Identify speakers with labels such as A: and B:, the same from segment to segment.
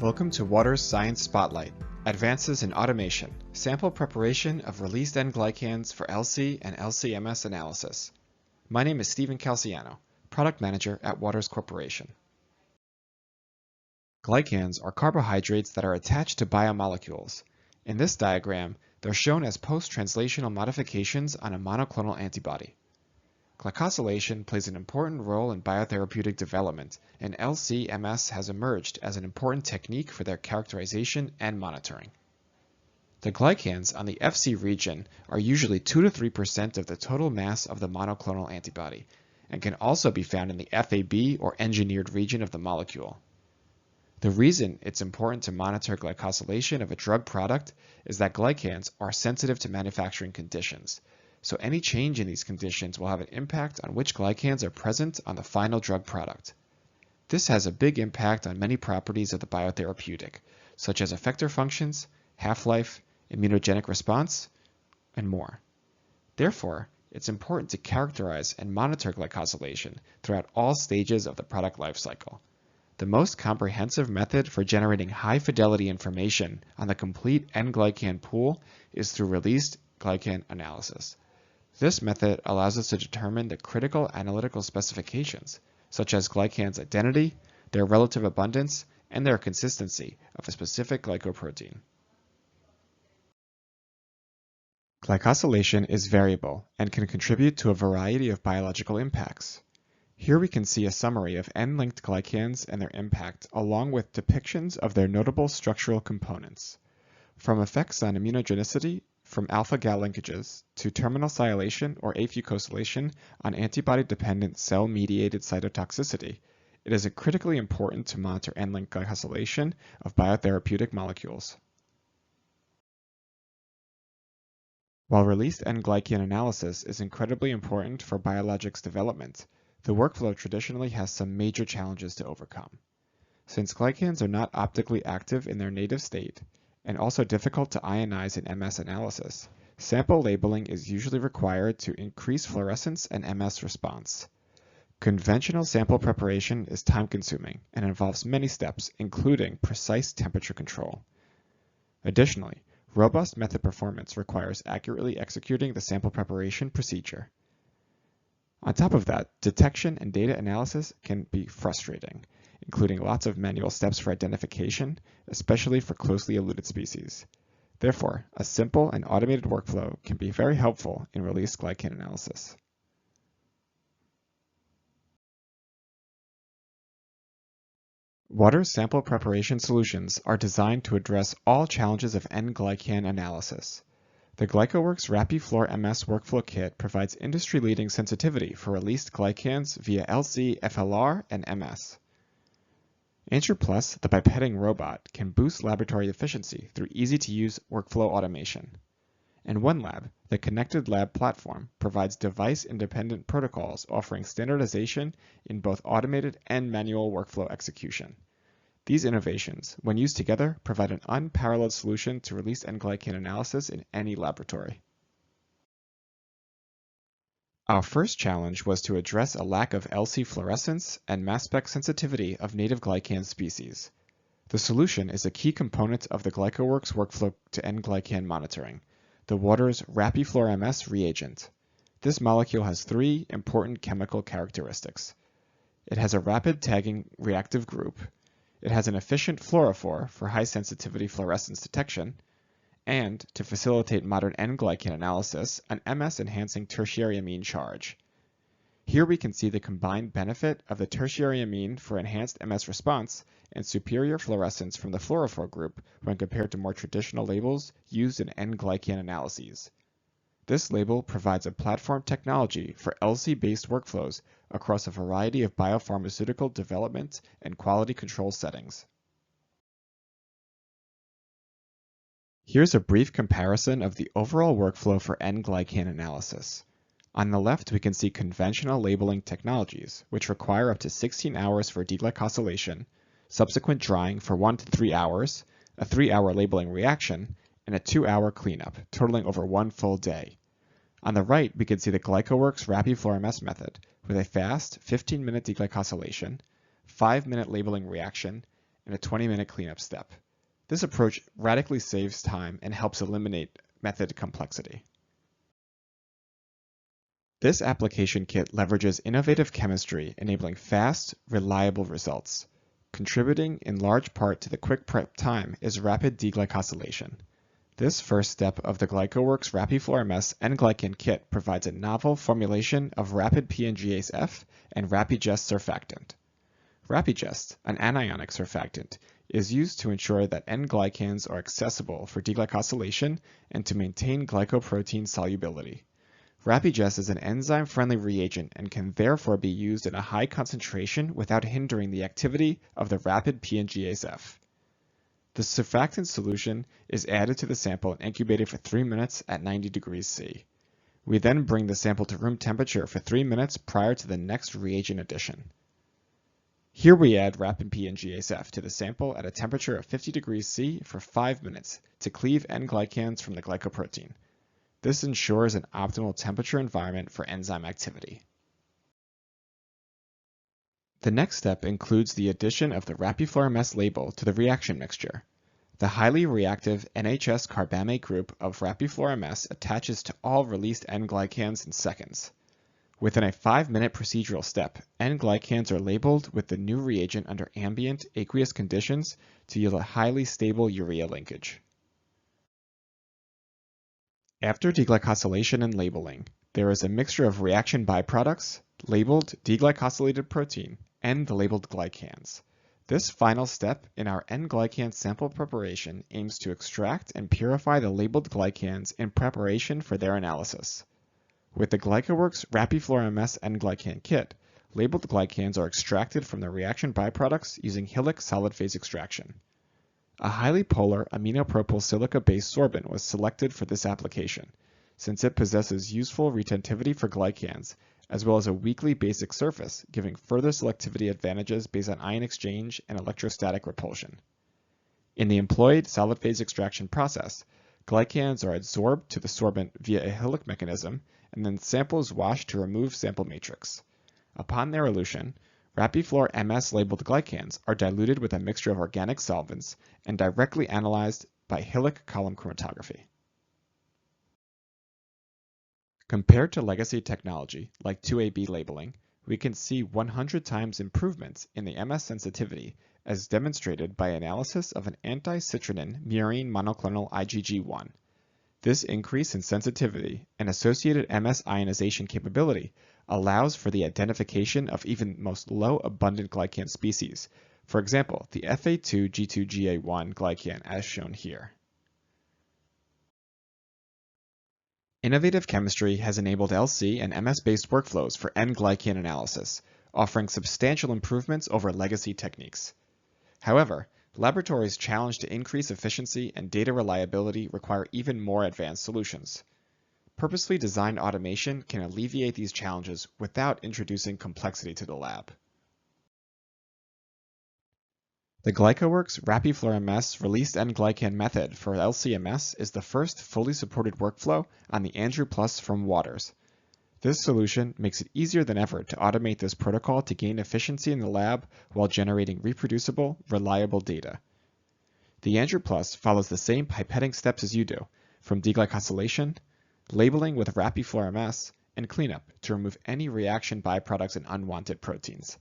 A: Welcome to Water's Science Spotlight, Advances in Automation, Sample Preparation of Released N-Glycans for LC and LC-MS Analysis. My name is Stephen Calciano, Product Manager at Waters Corporation. Glycans are carbohydrates that are attached to biomolecules. In this diagram, they're shown as post-translational modifications on a monoclonal antibody. Glycosylation plays an important role in biotherapeutic development, and LC-MS has emerged as an important technique for their characterization and monitoring. The glycans on the Fc region are usually 2 to 3% of the total mass of the monoclonal antibody, and can also be found in the FAB or engineered region of the molecule. The reason it's important to monitor glycosylation of a drug product is that glycans are sensitive to manufacturing conditions. So any change in these conditions will have an impact on which glycans are present on the final drug product. This has a big impact on many properties of the biotherapeutic, such as effector functions, half-life, immunogenic response, and more. Therefore, it's important to characterize and monitor glycosylation throughout all stages of the product lifecycle. The most comprehensive method for generating high-fidelity information on the complete N-glycan pool is through released glycan analysis. This method allows us to determine the critical analytical specifications, such as glycan's identity, their relative abundance, and their consistency of a specific glycoprotein. Glycosylation is variable and can contribute to a variety of biological impacts. Here we can see a summary of N-linked glycans and their impact, along with depictions of their notable structural components. From effects on immunogenicity, from alpha-gal linkages to terminal sialation or afucosylation on antibody-dependent cell-mediated cytotoxicity, it is critically important to monitor N-linked glycosylation of biotherapeutic molecules. While released N-glycan analysis is incredibly important for biologics development, the workflow traditionally has some major challenges to overcome. Since glycans are not optically active in their native state, and also difficult to ionize in MS analysis, sample labeling is usually required to increase fluorescence and MS response. Conventional sample preparation is time-consuming and involves many steps, including precise temperature control. Additionally, robust method performance requires accurately executing the sample preparation procedure. On top of that, detection and data analysis can be frustrating, including lots of manual steps for identification, especially for closely eluded species. Therefore, a simple and automated workflow can be very helpful in released glycan analysis. Water's sample preparation solutions are designed to address all challenges of N-glycan analysis. The GlycoWorks RapiFluor MS Workflow Kit provides industry-leading sensitivity for released glycans via LC, FLR, and MS. AnswerPlus, the pipetting robot, can boost laboratory efficiency through easy-to-use workflow automation. And OneLab, the connected lab platform, provides device-independent protocols offering standardization in both automated and manual workflow execution. These innovations, when used together, provide an unparalleled solution to released N-glycan analysis in any laboratory. Our first challenge was to address a lack of LC fluorescence and mass spec sensitivity of native glycan species. The solution is a key component of the GlycoWorks workflow to N-glycan monitoring, the Waters RapiFluor MS reagent. This molecule has 3 important chemical characteristics. It has a rapid tagging reactive group. It has an efficient fluorophore for high-sensitivity fluorescence detection, and, to facilitate modern N-glycan analysis, an MS-enhancing tertiary amine charge. Here we can see the combined benefit of the tertiary amine for enhanced MS response and superior fluorescence from the fluorophore group when compared to more traditional labels used in N-glycan analyses. This label provides a platform technology for LC-based workflows across a variety of biopharmaceutical development and quality control settings. Here's a brief comparison of the overall workflow for N-glycan analysis. On the left, we can see conventional labeling technologies, which require up to 16 hours for deglycosylation, subsequent drying for 1 to 3 hours, a 3-hour labeling reaction, and a 2-hour cleanup, totaling over 1 full day. On the right, we can see the GlycoWorks RapiFluor MS method with a fast 15-minute deglycosylation, 5-minute labeling reaction, and a 20-minute cleanup step. This approach radically saves time and helps eliminate method complexity. This application kit leverages innovative chemistry, enabling fast, reliable results. Contributing in large part to the quick prep time is rapid deglycosylation. This first step of the GlycoWorks RapiFluorMS N-Glycan kit provides a novel formulation of rapid PNGase-F and Rapigest surfactant. Rapigest, an anionic surfactant, is used to ensure that N-glycans are accessible for deglycosylation and to maintain glycoprotein solubility. Rapigest is an enzyme-friendly reagent and can therefore be used in a high concentration without hindering the activity of the rapid PNGase-F. The surfactant solution is added to the sample and incubated for 3 minutes at 90 degrees C. We then bring the sample to room temperature for 3 minutes prior to the next reagent addition. Here we add rapid PNGase-F to the sample at a temperature of 50 degrees C for 5 minutes to cleave N-glycans from the glycoprotein. This ensures an optimal temperature environment for enzyme activity. The next step includes the addition of the RapiFluorMS label to the reaction mixture. The highly reactive NHS carbamate group of RapiFluorMS attaches to all released N-glycans in seconds. Within a 5-minute procedural step, N-glycans are labeled with the new reagent under ambient aqueous conditions to yield a highly stable urea linkage. After deglycosylation and labeling, there is a mixture of reaction byproducts, labeled deglycosylated protein, and the labeled glycans. This final step in our N-glycan sample preparation aims to extract and purify the labeled glycans in preparation for their analysis. With the GlycoWorks RapiFluorMS N-Glycan kit, labeled glycans are extracted from the reaction byproducts using Hillock solid phase extraction. A highly polar aminopropyl silica-based sorbent was selected for this application, since it possesses useful retentivity for glycans, as well as a weakly basic surface, giving further selectivity advantages based on ion exchange and electrostatic repulsion. In the employed solid phase extraction process, glycans are adsorbed to the sorbent via a Hillock mechanism, and then the sample is washed to remove sample matrix. Upon their elution, RapiFluorMS labeled glycans are diluted with a mixture of organic solvents and directly analyzed by Hillock column chromatography. Compared to legacy technology like 2AB labeling, we can see 100 times improvements in the MS sensitivity as demonstrated by analysis of an anti-citrinin murine monoclonal IgG1. This increase in sensitivity and associated MS ionization capability allows for the identification of even most low abundant glycan species, for example, the FA2G2GA1 glycan as shown here. Innovative chemistry has enabled LC and MS-based workflows for N-glycan analysis, offering substantial improvements over legacy techniques. However, laboratories challenged to increase efficiency and data reliability require even more advanced solutions. Purposely designed automation can alleviate these challenges without introducing complexity to the lab. The GlycoWorks RapiFluorMS released N-glycan method for LC-MS is the first fully supported workflow on the Andrew Plus from Waters. This solution makes it easier than ever to automate this protocol to gain efficiency in the lab while generating reproducible, reliable data. The Andrew Plus follows the same pipetting steps as you do, from deglycosylation, labeling with RapiFluorMS, and cleanup to remove any reaction byproducts and unwanted proteins.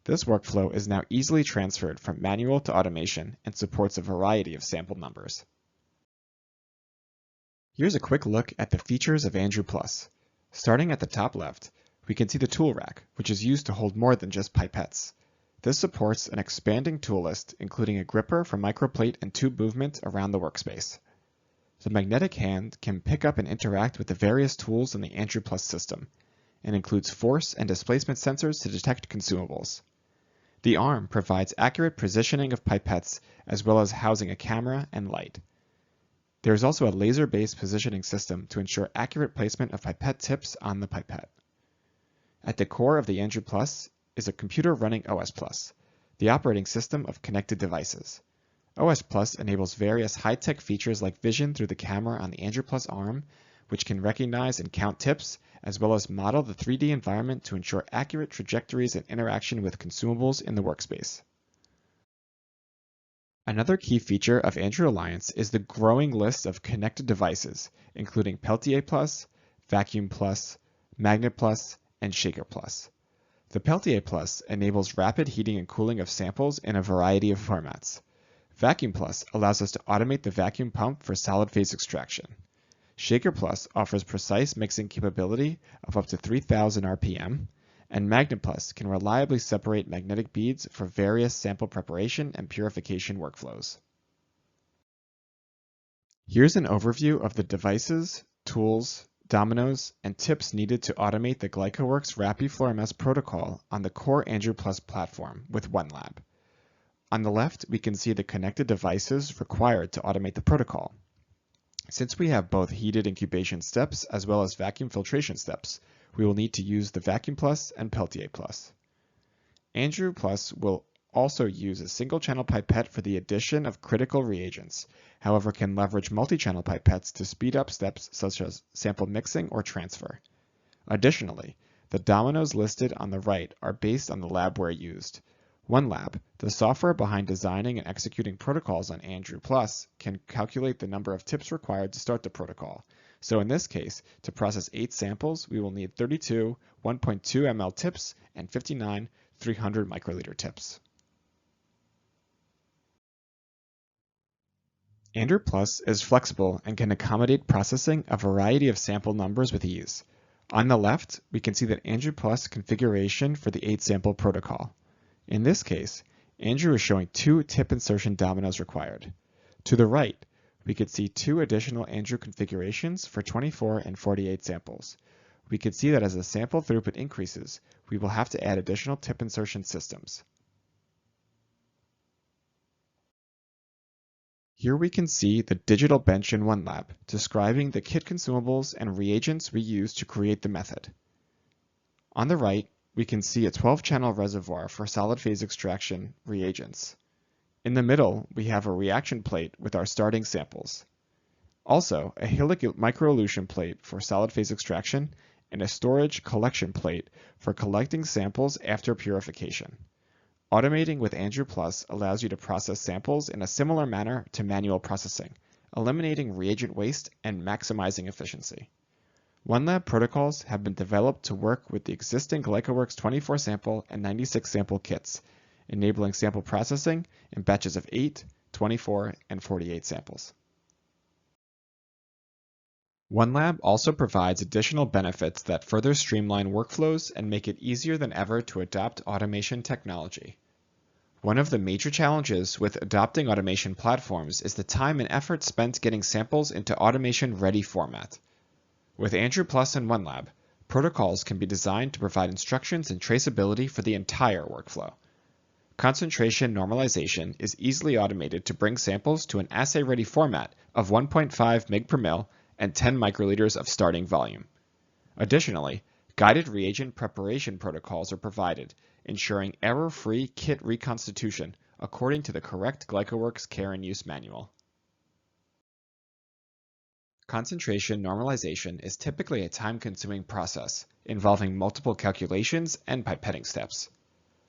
A: This workflow is now easily transferred from manual to automation and supports a variety of sample numbers. Here's a quick look at the features of Andrew Plus. Starting at the top left, we can see the tool rack, which is used to hold more than just pipettes. This supports an expanding tool list, including a gripper for microplate and tube movement around the workspace. The magnetic hand can pick up and interact with the various tools in the Andrew Plus system, and includes force and displacement sensors to detect consumables. The arm provides accurate positioning of pipettes as well as housing a camera and light. There is also a laser-based positioning system to ensure accurate placement of pipette tips on the pipette. At the core of the Andrew Plus is a computer running OS Plus, the operating system of connected devices. OS Plus enables various high-tech features like vision through the camera on the Andrew Plus arm, which can recognize and count tips, as well as model the 3D environment to ensure accurate trajectories and interaction with consumables in the workspace. Another key feature of Andrew Alliance is the growing list of connected devices, including Peltier Plus, Vacuum Plus, Magnet Plus, and Shaker Plus. The Peltier Plus enables rapid heating and cooling of samples in a variety of formats. Vacuum Plus allows us to automate the vacuum pump for solid phase extraction. Shaker Plus offers precise mixing capability of up to 3000 RPM, and Magnet Plus can reliably separate magnetic beads for various sample preparation and purification workflows. Here's an overview of the devices, tools, dominoes, and tips needed to automate the GlycoWorks RapidFluorMS protocol on the core Andrew Plus platform with OneLab. On the left, we can see the connected devices required to automate the protocol. Since we have both heated incubation steps as well as vacuum filtration steps, we will need to use the Vacuum Plus and Peltier Plus. Andrew Plus will also use a single-channel pipette for the addition of critical reagents, however can leverage multi-channel pipettes to speed up steps such as sample mixing or transfer. Additionally, the dominoes listed on the right are based on the Labware used. OneLab, the software behind designing and executing protocols on Andrew Plus, can calculate the number of tips required to start the protocol. So in this case, to process 8 samples, we will need 32 1.2 ml tips and 59 300 microliter tips. Andrew Plus is flexible and can accommodate processing a variety of sample numbers with ease. On the left, we can see that Andrew Plus configuration for the 8-sample protocol. In this case, Andrew is showing 2 tip insertion dominoes required. To the right, we could see 2 additional Andrew configurations for 24 and 48 samples. We could see that as the sample throughput increases, we will have to add additional tip insertion systems. Here we can see the digital bench in OneLab, describing the kit consumables and reagents we use to create the method. On the right, we can see a 12-channel reservoir for solid phase extraction reagents. In the middle, we have a reaction plate with our starting samples. Also, a Hillick microelution plate for solid phase extraction and a storage collection plate for collecting samples after purification. Automating with Andrew Plus allows you to process samples in a similar manner to manual processing, eliminating reagent waste and maximizing efficiency. OneLab protocols have been developed to work with the existing GlycoWorks 24-sample and 96-sample kits, enabling sample processing in batches of 8, 24, and 48 samples. OneLab also provides additional benefits that further streamline workflows and make it easier than ever to adopt automation technology. One of the major challenges with adopting automation platforms is the time and effort spent getting samples into automation-ready format. With Andrew Plus and OneLab, protocols can be designed to provide instructions and traceability for the entire workflow. Concentration normalization is easily automated to bring samples to an assay-ready format of 1.5 mg per ml and 10 microliters of starting volume. Additionally, guided reagent preparation protocols are provided, ensuring error-free kit reconstitution according to the correct GlycoWorks Care and Use Manual. Concentration normalization is typically a time-consuming process involving multiple calculations and pipetting steps.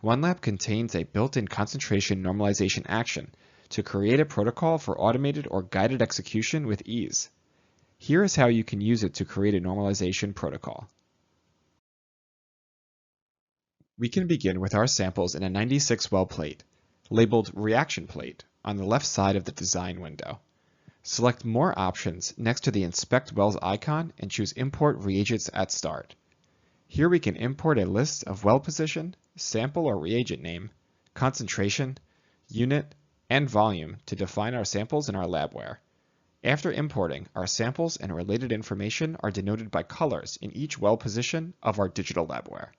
A: OneLab contains a built-in concentration normalization action to create a protocol for automated or guided execution with ease. Here is how you can use it to create a normalization protocol. We can begin with our samples in a 96-well plate, labeled Reaction Plate, on the left side of the design window. Select More options next to the Inspect Wells icon and choose Import Reagents at Start. Here we can import a list of well position, sample or reagent name, concentration, unit, and volume to define our samples in our Labware. After importing, our samples and related information are denoted by colors in each well position of our digital Labware.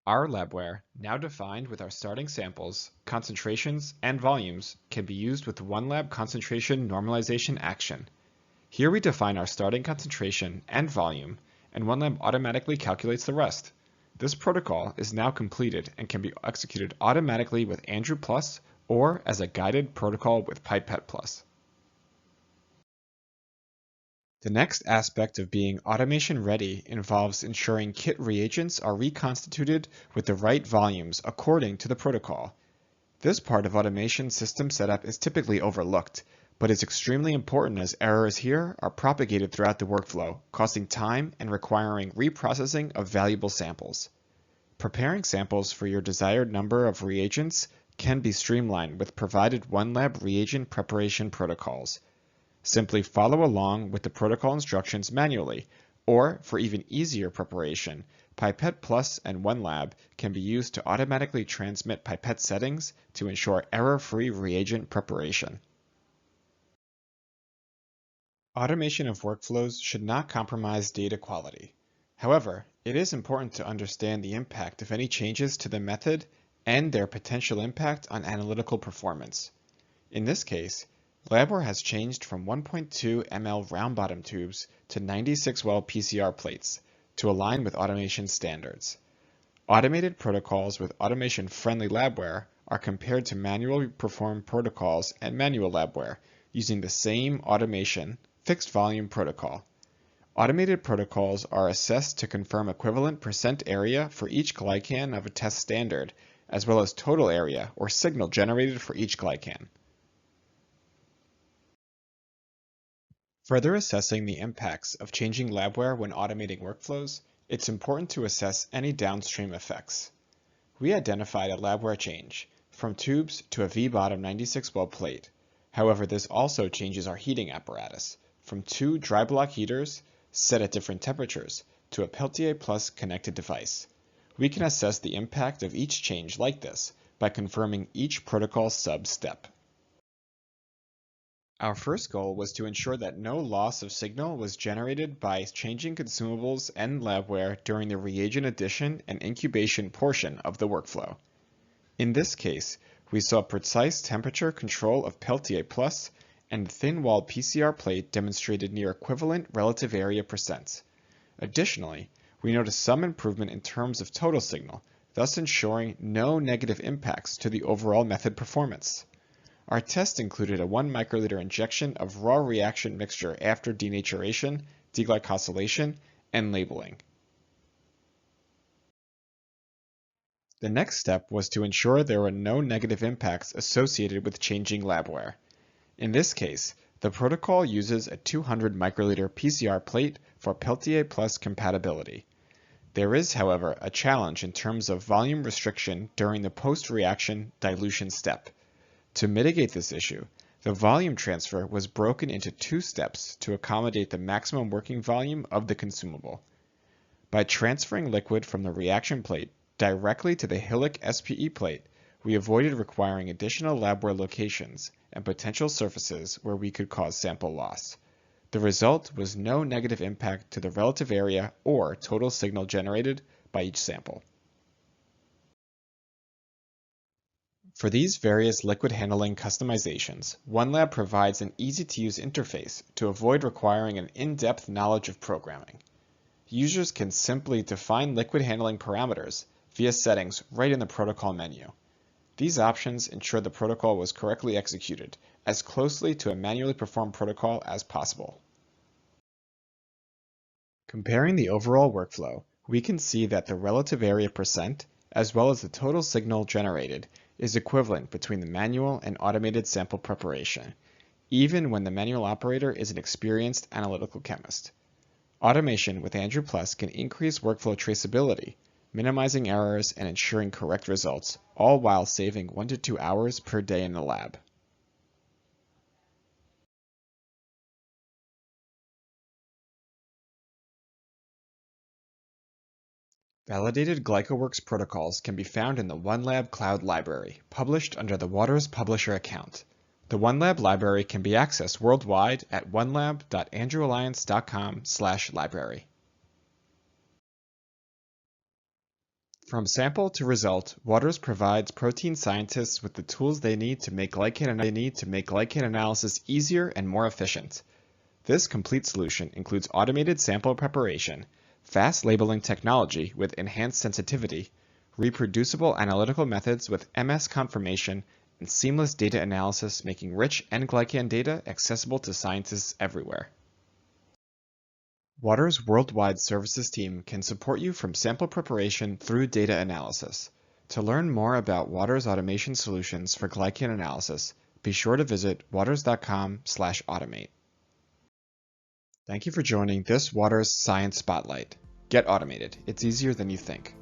A: Our Labware, now defined with our starting samples, concentrations, and volumes, can be used with the OneLab concentration normalization action. Here we define our starting concentration and volume, and OneLab automatically calculates the rest. This protocol is now completed and can be executed automatically with Andrew Plus or as a guided protocol with Pipette Plus. The next aspect of being automation ready involves ensuring kit reagents are reconstituted with the right volumes according to the protocol. This part of automation system setup is typically overlooked, but is extremely important as errors here are propagated throughout the workflow, costing time and requiring reprocessing of valuable samples. Preparing samples for your desired number of reagents can be streamlined with provided OneLab reagent preparation protocols. Simply follow along with the protocol instructions manually, or for even easier preparation, Pipette Plus and OneLab can be used to automatically transmit pipette settings to ensure error-free reagent preparation. Automation of workflows should not compromise data quality. However, it is important to understand the impact of any changes to the method and their potential impact on analytical performance. In this case, Labware has changed from 1.2 ml round-bottom tubes to 96-well PCR plates to align with automation standards. Automated protocols with automation-friendly Labware are compared to manually performed protocols and manual Labware using the same automation fixed volume protocol. Automated protocols are assessed to confirm equivalent percent area for each glycan of a test standard, as well as total area or signal generated for each glycan. Further assessing the impacts of changing Labware when automating workflows, it's important to assess any downstream effects. We identified a Labware change from tubes to a V-bottom 96-well plate. However, this also changes our heating apparatus from 2 dry block heaters set at different temperatures to a Peltier Plus connected device. We can assess the impact of each change like this by confirming each protocol sub-step. Our first goal was to ensure that no loss of signal was generated by changing consumables and Labware during the reagent addition and incubation portion of the workflow. In this case, we saw precise temperature control of Peltier Plus and the thin-walled PCR plate demonstrated near equivalent relative area percents. Additionally, we noticed some improvement in terms of total signal, thus ensuring no negative impacts to the overall method performance. Our test included a 1 microliter injection of raw reaction mixture after denaturation, deglycosylation, and labeling. The next step was to ensure there were no negative impacts associated with changing Labware. In this case, the protocol uses a 200 microliter PCR plate for Peltier Plus compatibility. There is, however, a challenge in terms of volume restriction during the post-reaction dilution step. To mitigate this issue, the volume transfer was broken into 2 steps to accommodate the maximum working volume of the consumable. By transferring liquid from the reaction plate directly to the Hillock SPE plate, we avoided requiring additional Labware locations and potential surfaces where we could cause sample loss. The result was no negative impact to the relative area or total signal generated by each sample. For these various liquid handling customizations, OneLab provides an easy-to-use interface to avoid requiring an in-depth knowledge of programming. Users can simply define liquid handling parameters via settings right in the protocol menu. These options ensure the protocol was correctly executed as closely to a manually performed protocol as possible. Comparing the overall workflow, we can see that the relative area percent, as well as the total signal generated, is equivalent between the manual and automated sample preparation, even when the manual operator is an experienced analytical chemist. Automation with Andrew Plus can increase workflow traceability, minimizing errors and ensuring correct results, all while saving 1 to 2 hours per day in the lab. Validated GlycoWorks protocols can be found in the OneLab Cloud Library, published under the Waters Publisher account. The OneLab library can be accessed worldwide at onelab.andrewalliance.com/library. From sample to result, Waters provides protein scientists with the tools they need to make glycan analysis easier and more efficient. This complete solution includes automated sample preparation, fast labeling technology with enhanced sensitivity, reproducible analytical methods with MS confirmation, and seamless data analysis, making rich N-Glycan data accessible to scientists everywhere. Waters' worldwide services team can support you from sample preparation through data analysis. To learn more about Waters' automation solutions for glycan analysis, be sure to visit waters.com/automate. Thank you for joining this Waters Science Spotlight. Get automated. It's easier than you think.